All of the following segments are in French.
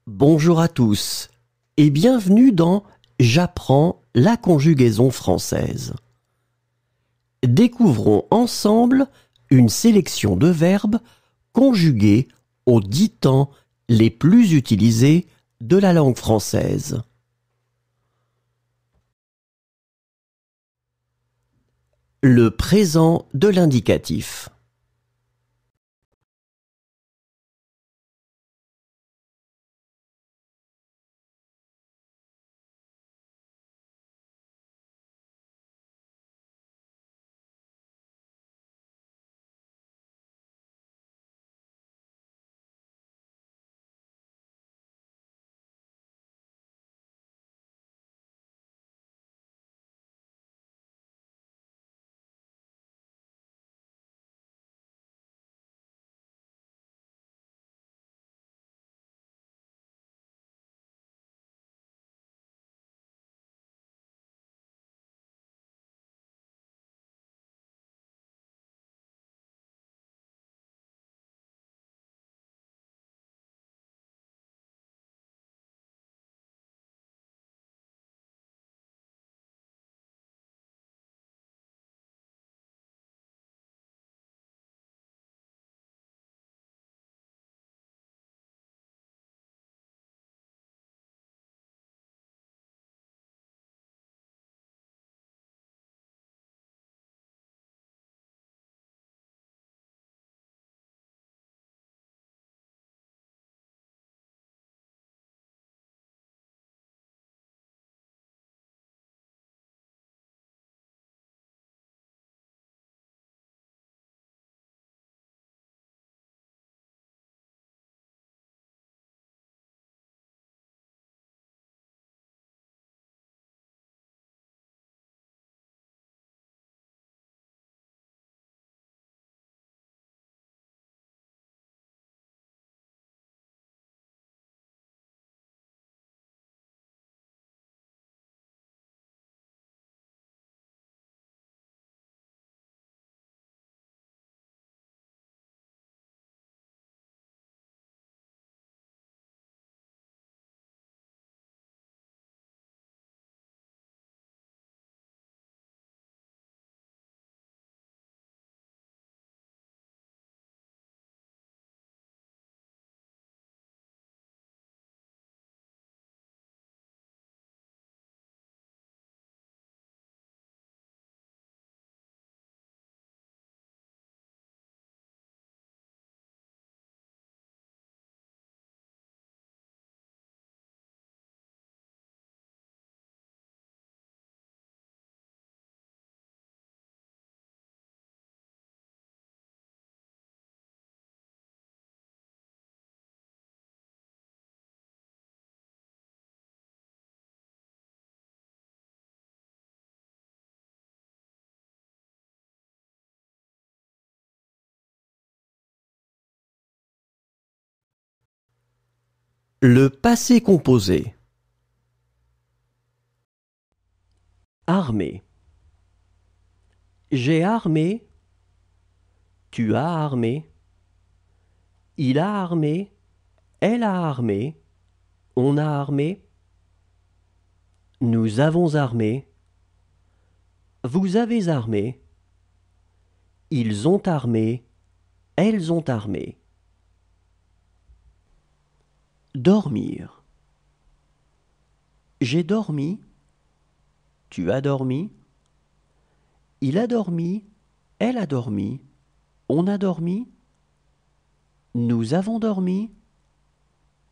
Bonjour à tous et bienvenue dans J'apprends la conjugaison française. Découvrons ensemble une sélection de verbes conjugués aux 10 temps les plus utilisés de la langue française. Le présent de l'indicatif. Le passé composé. Armé. J'ai armé. Tu as armé. Il a armé. Elle a armé. On a armé. Nous avons armé. Vous avez armé. Ils ont armé. Elles ont armé. Dormir. J'ai dormi. Tu as dormi. Il a dormi. Elle a dormi. On a dormi. Nous avons dormi.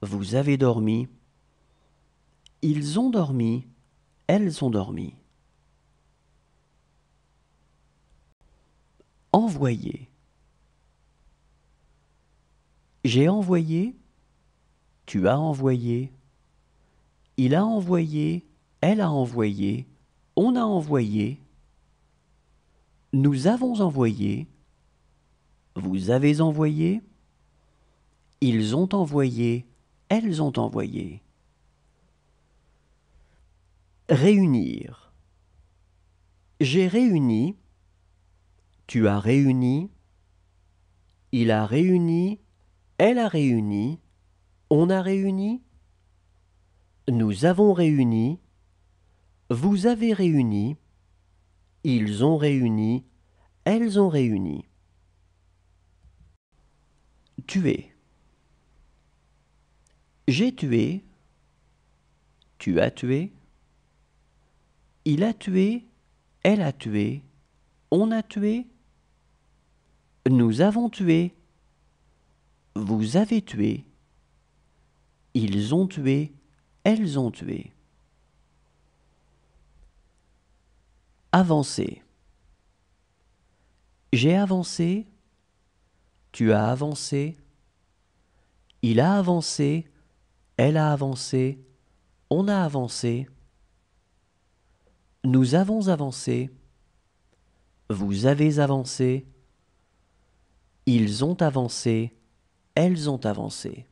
Vous avez dormi. Ils ont dormi. Elles ont dormi. Envoyer. J'ai envoyé. Tu as envoyé. Il a envoyé. Elle a envoyé. On a envoyé. Nous avons envoyé. Vous avez envoyé. Ils ont envoyé. Elles ont envoyé. Réunir. J'ai réuni. Tu as réuni. Il a réuni. Elle a réuni. On a réuni. Nous avons réuni, vous avez réuni, ils ont réuni, elles ont réuni. Tuer. J'ai tué, tu as tué, il a tué, elle a tué, on a tué, nous avons tué, vous avez tué, ils ont tué, elles ont tué. Avancer. J'ai avancé, tu as avancé, il a avancé, elle a avancé, on a avancé, nous avons avancé, vous avez avancé, ils ont avancé, elles ont avancé.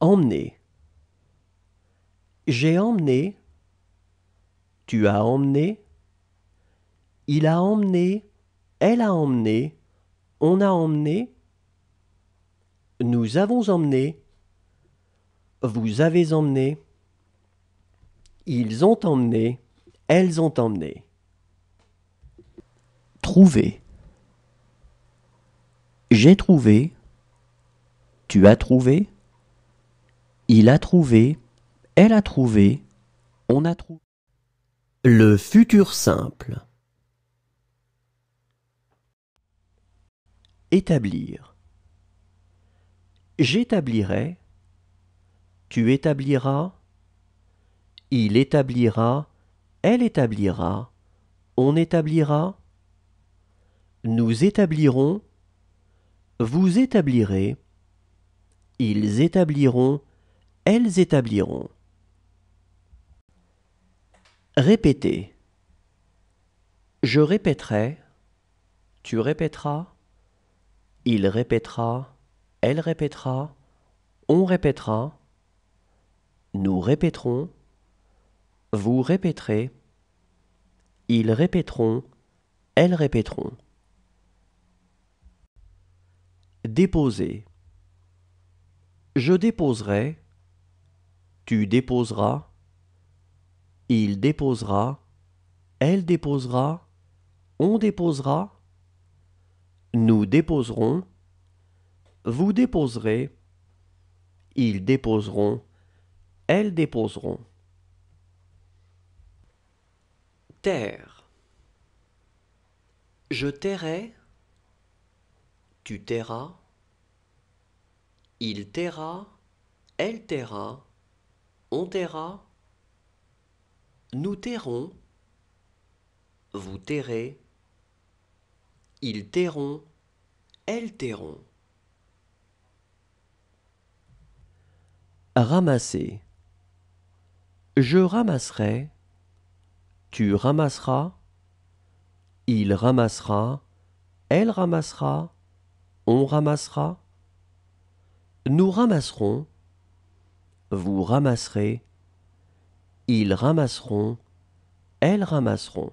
Emmener. J'ai emmené, tu as emmené, il a emmené, elle a emmené, on a emmené, nous avons emmené, vous avez emmené, ils ont emmené, elles ont emmené. Trouver. J'ai trouvé, tu as trouvé, il a trouvé, elle a trouvé, on a trouvé. Le futur simple. Établir. J'établirai, tu établiras, il établira, elle établira, on établira, nous établirons, vous établirez, ils établiront, elles établiront. Répéter. Je répéterai, tu répéteras, il répétera, elle répétera, on répétera, nous répéterons, vous répéterez, ils répéteront, elles répéteront. Déposer. Je déposerai, tu déposeras, il déposera, elle déposera, on déposera, nous déposerons, vous déposerez, ils déposeront, elles déposeront. Taire. Je tairai, tu tairas, il taira, elle taira, on taira, nous tairons, vous tairez, ils tairont, elles tairont. Ramasser. Je ramasserai, tu ramasseras, il ramassera, elle ramassera, on ramassera, nous ramasserons, vous ramasserez, ils ramasseront, elles ramasseront.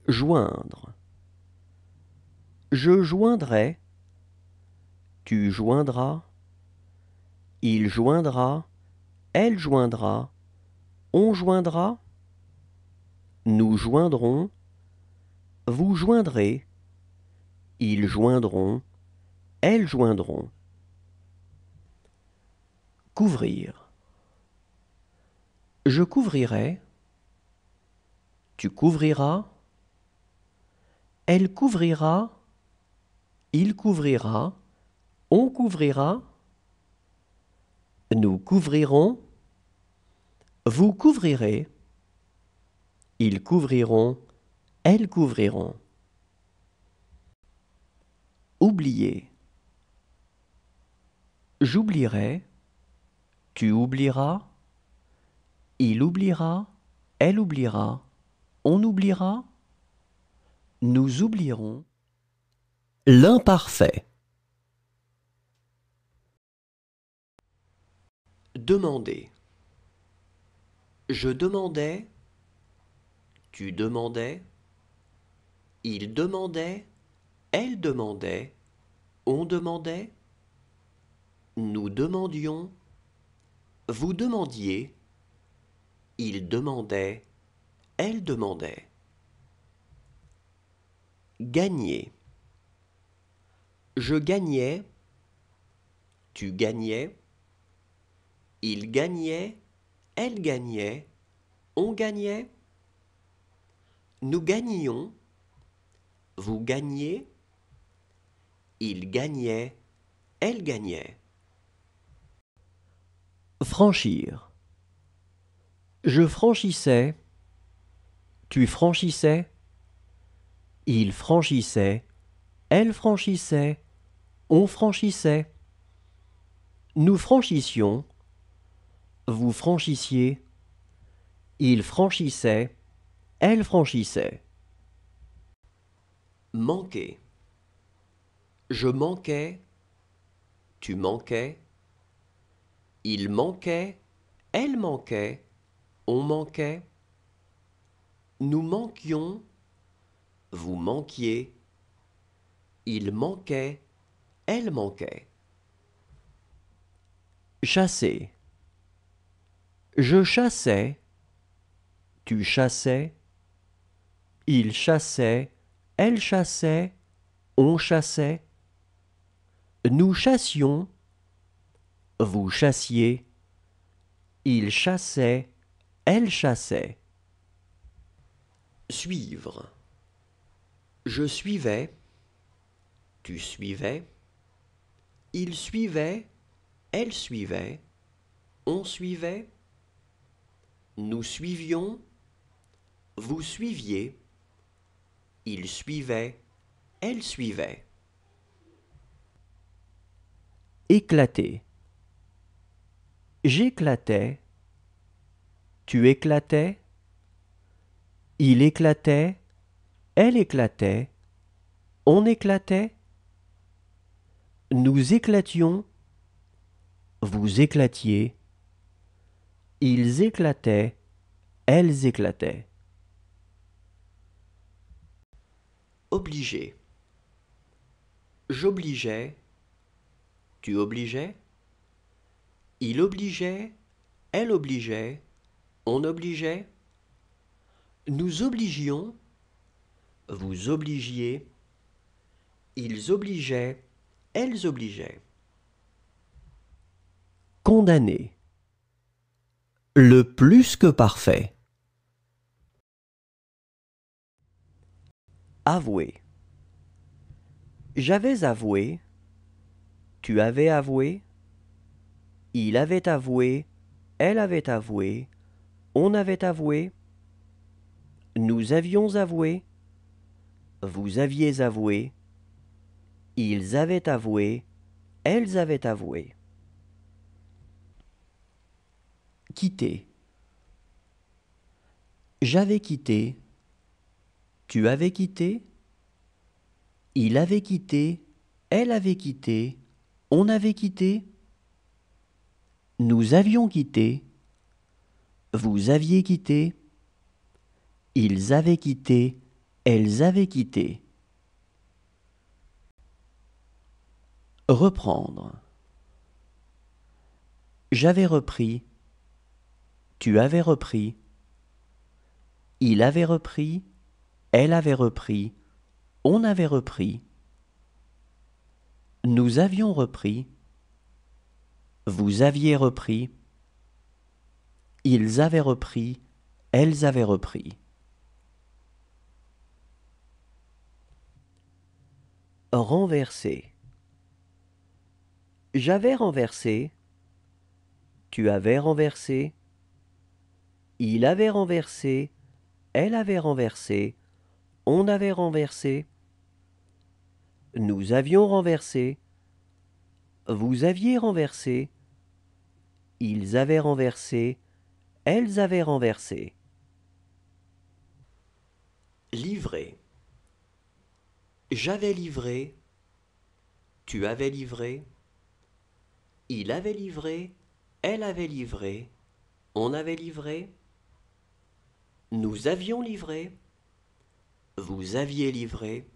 Joindre. Je joindrai, tu joindras, il joindra, elle joindra, on joindra, nous joindrons, vous joindrez, ils joindront, elles joindront. Couvrir. Je couvrirai, tu couvriras, elle couvrira, il couvrira, on couvrira, nous couvrirons, vous couvrirez, ils couvriront, elles couvriront. Oublier. J'oublierai, tu oublieras, il oubliera, elle oubliera, on oubliera, nous oublierons. L'imparfait. Demander. Je demandais, tu demandais, il demandait, elle demandait, on demandait, Nous demandions, vous demandiez, il demandait, elle demandait. Gagner. Je gagnais, tu gagnais, il gagnait, elle gagnait, on gagnait. Nous gagnions, vous gagniez, il gagnait, elle gagnait. Franchir. Je franchissais, tu franchissais, il franchissait, elle franchissait, on franchissait. Nous franchissions, vous franchissiez, il franchissait, elle franchissait. Manquer. Je manquais, tu manquais, il manquait, elle manquait, on manquait. Nous manquions, vous manquiez, il manquait, elle manquait. Chasser. Je chassais, tu chassais, il chassait, elle chassait, on chassait. Nous chassions, vous chassiez, il chassait, elle chassait. Suivre. Je suivais, tu suivais, il suivait, elle suivait, on suivait. Nous suivions, vous suiviez, il suivait, elle suivait. Éclater. J'éclatais, tu éclatais, il éclatait, elle éclatait, on éclatait. Nous éclations, vous éclatiez, ils éclataient, elles éclataient. Obligé. J'obligeais, tu obligeais, il obligeait, elle obligeait, on obligeait. Nous obligions, vous obligiez, ils obligeaient, elles obligeaient. Condamner. Le plus que parfait. Avouer. J'avais avoué, tu avais avoué, il avait avoué, elle avait avoué, on avait avoué, nous avions avoué, vous aviez avoué, ils avaient avoué, elles avaient avoué. Quitter. J'avais quitté, tu avais quitté, il avait quitté, elle avait quitté, on avait quitté, nous avions quitté, vous aviez quitté, ils avaient quitté, elles avaient quitté. Reprendre. J'avais repris, tu avais repris, il avait repris, elle avait repris, on avait repris, nous avions repris, vous aviez repris, ils avaient repris, elles avaient repris. Renverser. J'avais renversé, tu avais renversé, il avait renversé, elle avait renversé, on avait renversé, nous avions renversé, vous aviez renversé, ils avaient renversé, elles avaient renversé. Livrer. J'avais livré, tu avais livré, il avait livré, elle avait livré, on avait livré, nous avions livré, vous aviez livré,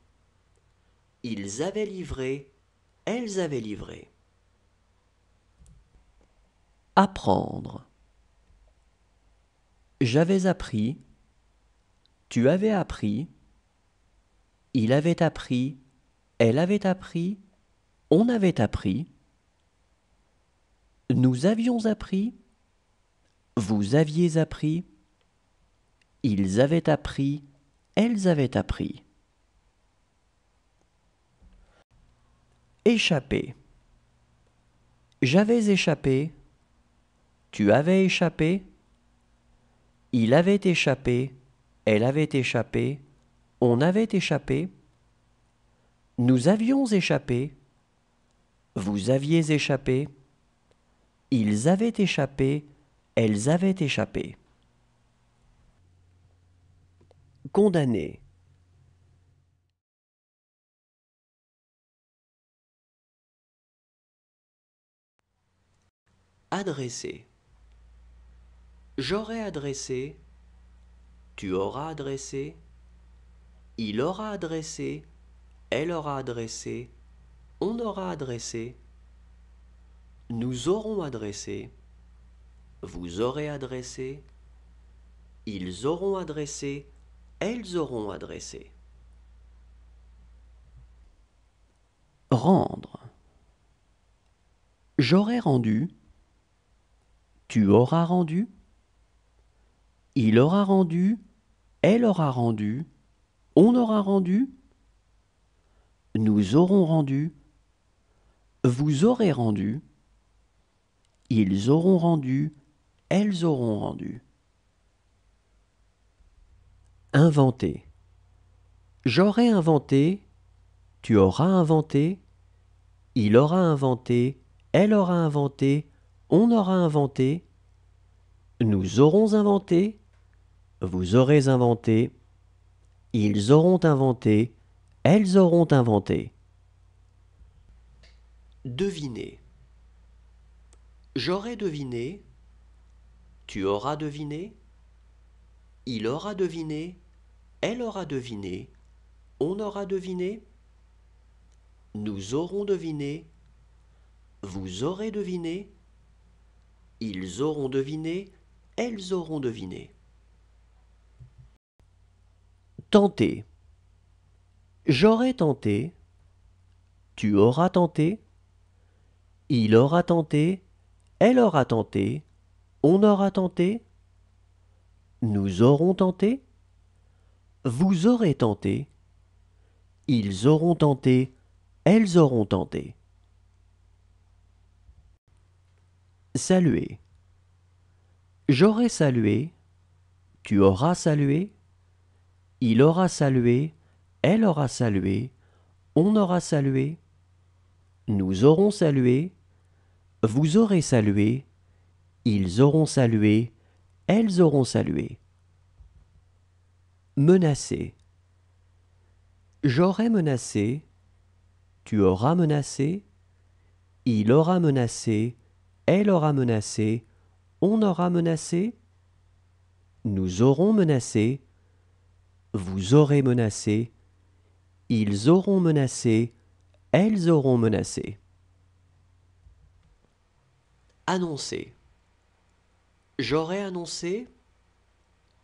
ils avaient livré, elles avaient livré. Apprendre. J'avais appris, tu avais appris, il avait appris, elle avait appris, on avait appris, nous avions appris, vous aviez appris, ils avaient appris, elles avaient appris. Échapper. J'avais échappé, tu avais échappé, il avait échappé, elle avait échappé, on avait échappé, nous avions échappé, vous aviez échappé, ils avaient échappé, elles avaient échappé. Condamné. Adresser. J'aurais adressé, tu auras adressé, il aura adressé, elle aura adressé, on aura adressé, nous aurons adressé, vous aurez adressé, ils auront adressé, elles auront adressé. Rendre. J'aurais rendu, tu auras rendu, il aura rendu, elle aura rendu, on aura rendu, nous aurons rendu, vous aurez rendu, ils auront rendu, elles auront rendu. Inventer. J'aurais inventé, tu auras inventé, il aura inventé, elle aura inventé, on aura inventé, nous aurons inventé, vous aurez inventé, ils auront inventé, elles auront inventé. Deviner. J'aurais deviné, tu auras deviné, il aura deviné, elle aura deviné, on aura deviné, nous aurons deviné, vous aurez deviné, ils auront deviné, elles auront deviné. Tenter. J'aurais tenté, tu auras tenté, il aura tenté, elle aura tenté, on aura tenté, nous aurons tenté, vous aurez tenté, ils auront tenté, elles auront tenté. Saluer. J'aurais salué, tu auras salué, il aura salué, elle aura salué, on aura salué, nous aurons salué, vous aurez salué, ils auront salué, elles auront salué. Menacer. J'aurais menacé, tu auras menacé, il aura menacé, elle aura menacé, on aura menacé, nous aurons menacé, vous aurez menacé, ils auront menacé, elles auront menacé. Annoncer. J'aurais annoncé,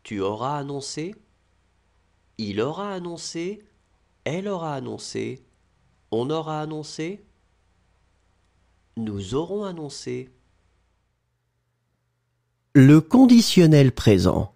tu auras annoncé, il aura annoncé, elle aura annoncé, on aura annoncé, nous aurons annoncé. Le conditionnel présent.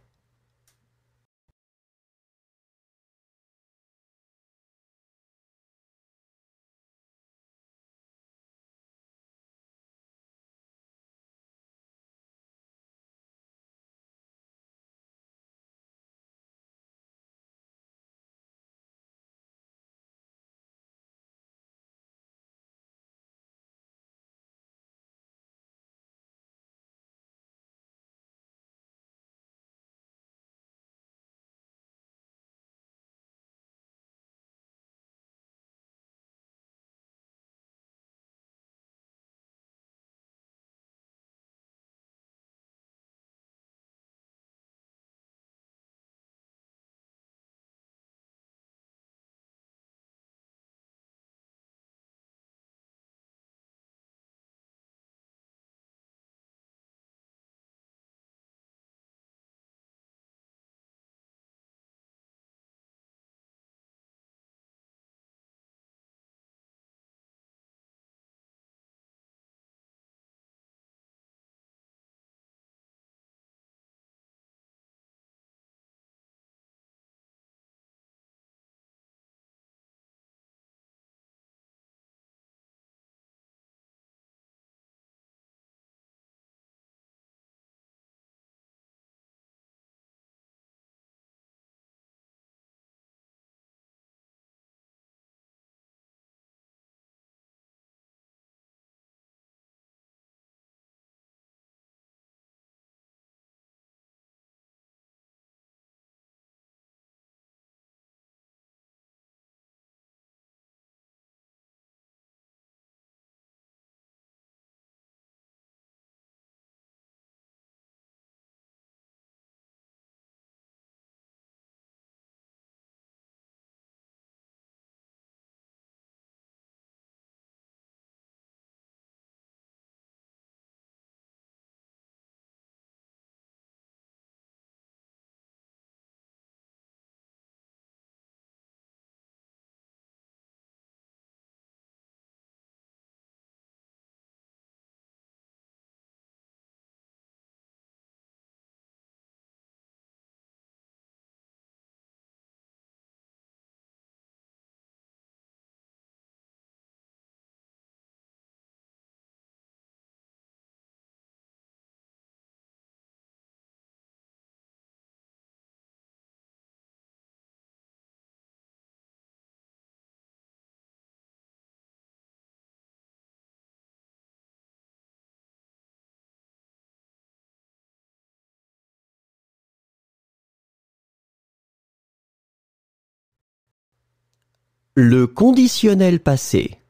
Le conditionnel passé.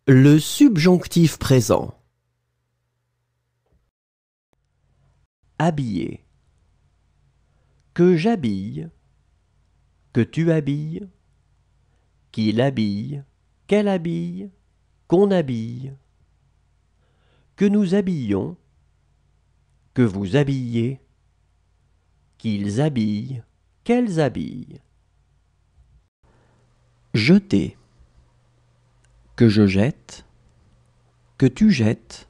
Le subjonctif présent. Habiller. Que j'habille. Que tu habilles. Qu'il habille. Qu'elle habille. Qu'on habille. Que nous habillions. Que vous habillez. Qu'ils habillent. Qu'elles habillent. Jeter. Que je jette. Que tu jettes.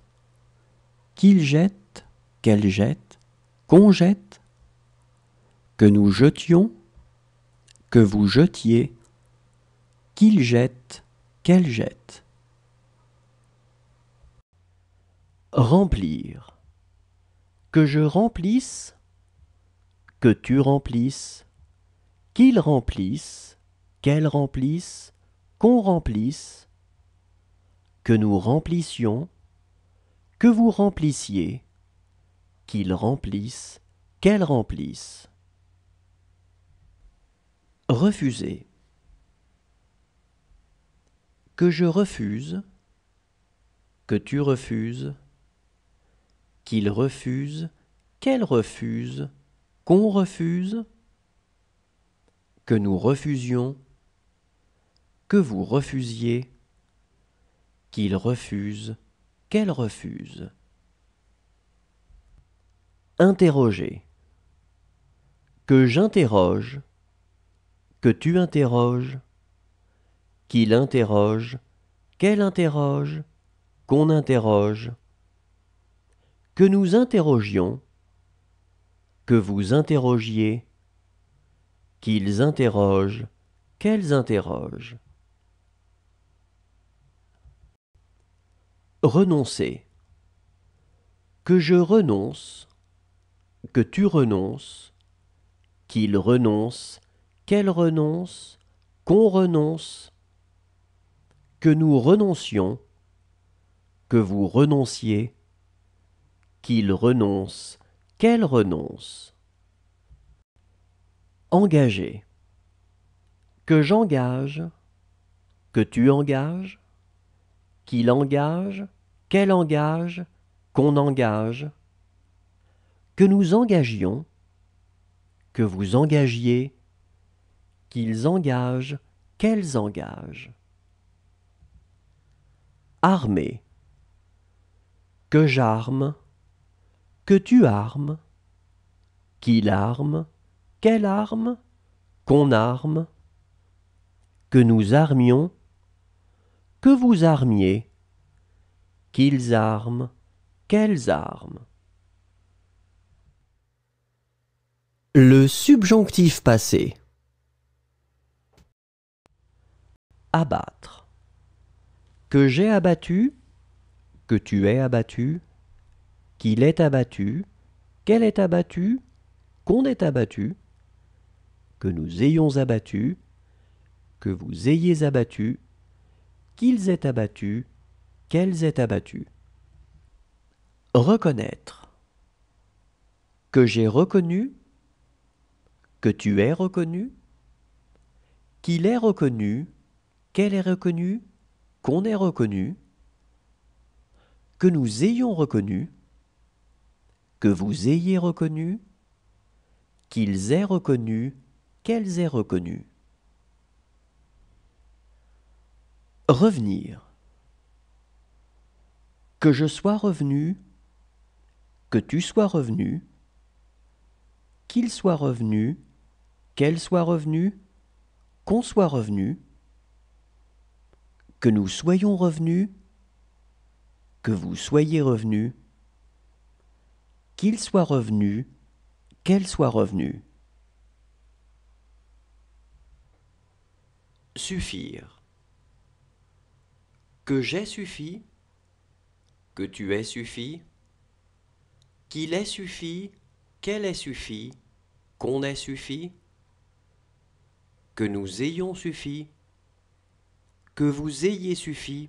Qu'il jette. Qu'elle jette. Qu'on jette. Que nous jetions. Que vous jetiez. Qu'il jette. Qu'elle jette. Remplir. Que je remplisse. Que tu remplisses. Qu'il remplisse. Qu'elle remplisse. Qu'on remplisse. Que nous remplissions. Que vous remplissiez. Qu'il remplisse. Qu'elle remplisse. Refuser. Que je refuse. Que tu refuses. Qu'il refuse. Qu'elle refuse. Qu'on refuse. Que nous refusions. Que vous refusiez. Qu'il refuse. Qu'elle refuse. Interroger. Que j'interroge. Que tu interroges. Qu'il interroge. Qu'elle interroge. Qu'on interroge. Que nous interrogions. Que vous interrogiez. qu'ils interrogent, qu'elles interrogent. Renoncer. Que je renonce, que tu renonces, qu'il renonce, qu'elle renonce, qu'on renonce, que nous renoncions, que vous renonciez, qu'il renonce, qu'elle renonce. Engager. Que j'engage, que tu engages, qu'il engage, qu'elle engage, qu'on engage, que nous engagions, que vous engagiez, qu'ils engagent, qu'elles engagent. Armer. Que j'arme, que tu armes, qu'il arme, qu'elle arme, qu'on arme, que nous armions, que vous armiez, qu'ils arment, qu'elles arment. Le subjonctif passé. Abattre. Que j'ai abattu, que tu aies abattu, qu'il est abattu, qu'elle est abattue, qu'on est abattu, que nous ayons abattu, que vous ayez abattu, qu'ils aient abattu, qu'elles aient abattu. Reconnaître. Que j'ai reconnu, que tu aies reconnu, qu'il ait reconnu, qu'elle ait reconnu, qu'on ait reconnu, que nous ayons reconnu, que vous ayez reconnu, qu'ils aient reconnu, qu'elles aient reconnu. Revenir. Que je sois revenu, que tu sois revenu, qu'il soit revenu, qu'elle soit revenue, qu'on soit revenu, que nous soyons revenus, que vous soyez revenus, qu'il soit revenu, qu'elle soit revenue. Suffire. Que j'ai suffi, que tu aies suffi, qu'il ait suffi, qu'elle ait suffi, qu'on ait suffi, que nous ayons suffi, que vous ayez suffi,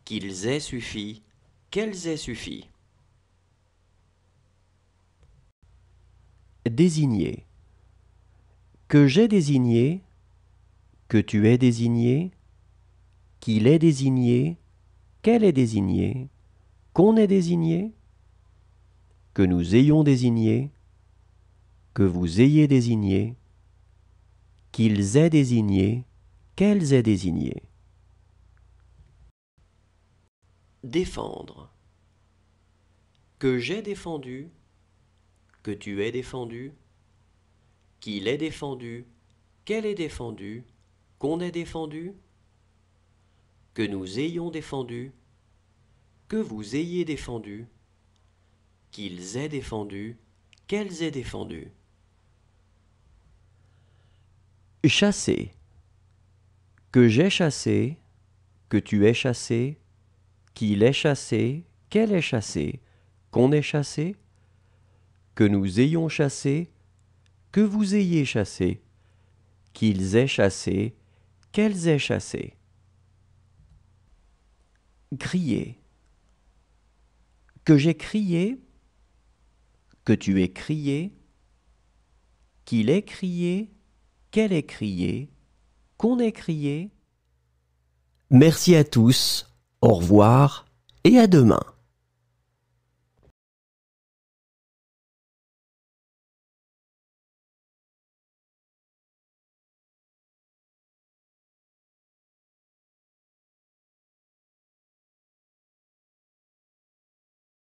qu'ils aient suffi, qu'elles aient suffi. Désigner. Que j'ai désigné, que tu aies désigné, qu'il ait désigné, qu'elle ait désigné, qu'on ait désigné, que nous ayons désigné, que vous ayez désigné, qu'ils aient désigné, qu'elles aient désigné. Défendre. Que j'ai défendu, que tu aies défendu, qu'il ait défendu, qu'elle ait défendu, qu'on ait défendu, que nous ayons défendu, que vous ayez défendu, qu'ils aient défendu, qu'elles aient défendu. Chasser. Que j'ai chassé, que tu aies chassé, qu'il ait chassé, qu'elle ait chassé, qu'on ait chassé, que nous ayons chassé, que vous ayez chassé, qu'ils aient chassé, qu'elles aient chassé. Crier. Que j'ai crié, que tu aies crié, qu'il ait crié, qu'elle ait crié, qu'on ait crié. Merci à tous, au revoir et à demain.